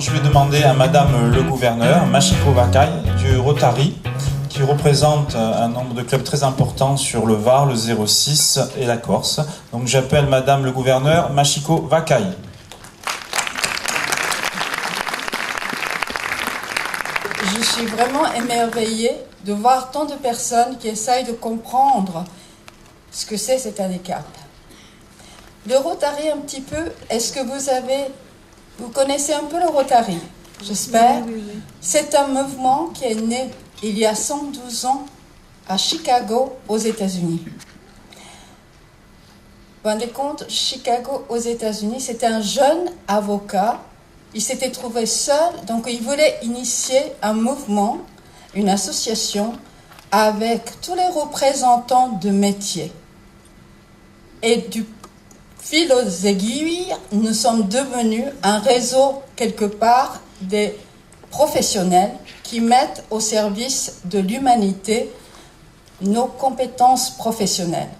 je vais demander à Madame le gouverneur, Machiko Wakai, du Rotary, qui représente un nombre de clubs très important sur le Var, le 06 et la Corse. Donc j'appelle Madame le gouverneur, Machiko Wakai. Je suis vraiment émerveillée de voir tant de personnes qui essayent de comprendre ce que c'est cet handicap. Le Rotary un petit peu, est-ce que vous connaissez un peu le Rotary? J'espère. Oui. C'est un mouvement qui est né il y a 112 ans à Chicago, aux États-Unis. Vous vous rendez compte, Chicago, aux États-Unis, c'était un jeune avocat. Il s'était trouvé seul, donc il voulait initier un mouvement, une association, avec tous les représentants de métiers. Et du fil aux aiguilles, nous sommes devenus un réseau, quelque part, des professionnels qui mettent au service de l'humanité nos compétences professionnelles.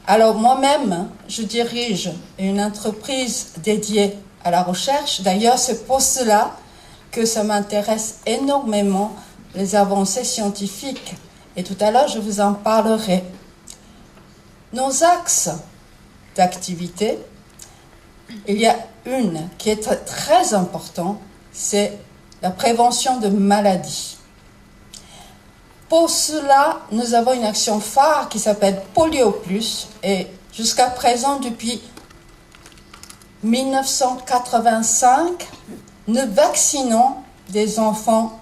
Alors moi-même, je dirige une entreprise dédiée à la recherche. D'ailleurs, c'est pour cela que ça m'intéresse énormément, les avancées scientifiques. Et tout à l'heure, je vous en parlerai. Nos axes d'activité, il y a une qui est très importante, c'est la prévention de maladies. Pour cela, nous avons une action phare qui s'appelle Polio Plus, et jusqu'à présent, depuis 1985, nous vaccinons des enfants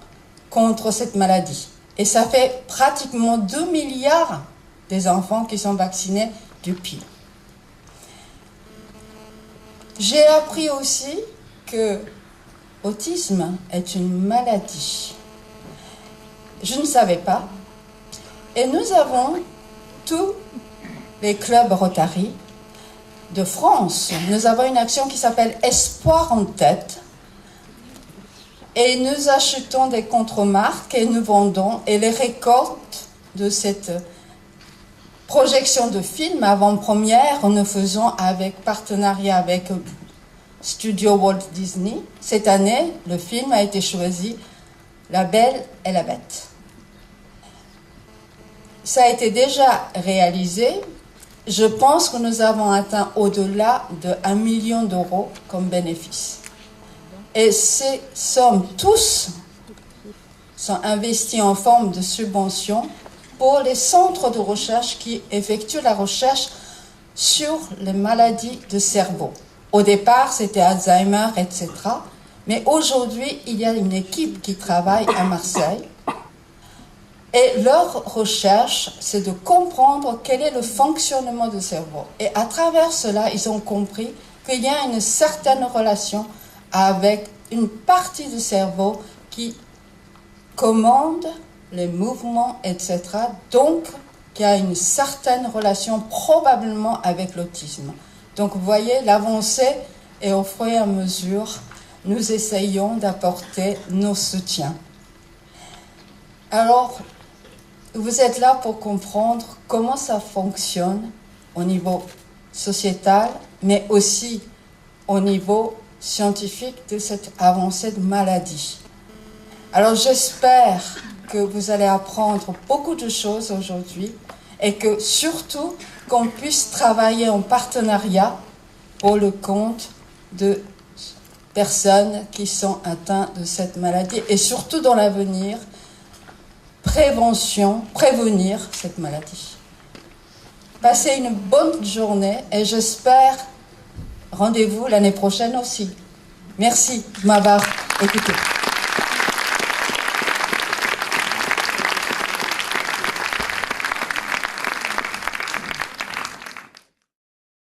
contre cette maladie. Et ça fait pratiquement 2 milliards des enfants qui sont vaccinés depuis. J'ai appris aussi que l'autisme est une maladie. Je ne savais pas. Et nous avons tous les clubs Rotary de France. Nous avons une action qui s'appelle Espoir en tête. Et nous achetons des contre-marques et nous vendons. Et les récoltes de cette projection de films avant-première, nous faisons avec partenariat avec Studio Walt Disney. Cette année, le film a été choisi La Belle et la Bête. Ça a été déjà réalisé. Je pense que nous avons atteint au-delà de 1 million d'euros comme bénéfice. Et ces sommes tous sont investies en forme de subvention pour les centres de recherche qui effectuent la recherche sur les maladies de cerveau. Au départ, c'était Alzheimer, etc. Mais aujourd'hui, il y a une équipe qui travaille à Marseille. Et leur recherche, c'est de comprendre quel est le fonctionnement du cerveau. Et à travers cela, ils ont compris qu'il y a une certaine relation avec une partie du cerveau qui commande les mouvements, etc. Donc, il y a une certaine relation probablement avec l'autisme. Donc, vous voyez, l'avancée, et au fur et à mesure, nous essayons d'apporter nos soutiens. Alors, vous êtes là pour comprendre comment ça fonctionne au niveau sociétal, mais aussi au niveau scientifique de cette avancée de maladie. Alors j'espère que vous allez apprendre beaucoup de choses aujourd'hui et que surtout qu'on puisse travailler en partenariat pour le compte de personnes qui sont atteintes de cette maladie et surtout dans l'avenir, prévenir cette maladie. Passez une bonne journée et j'espère rendez-vous l'année prochaine aussi. Merci de m'avoir écouté.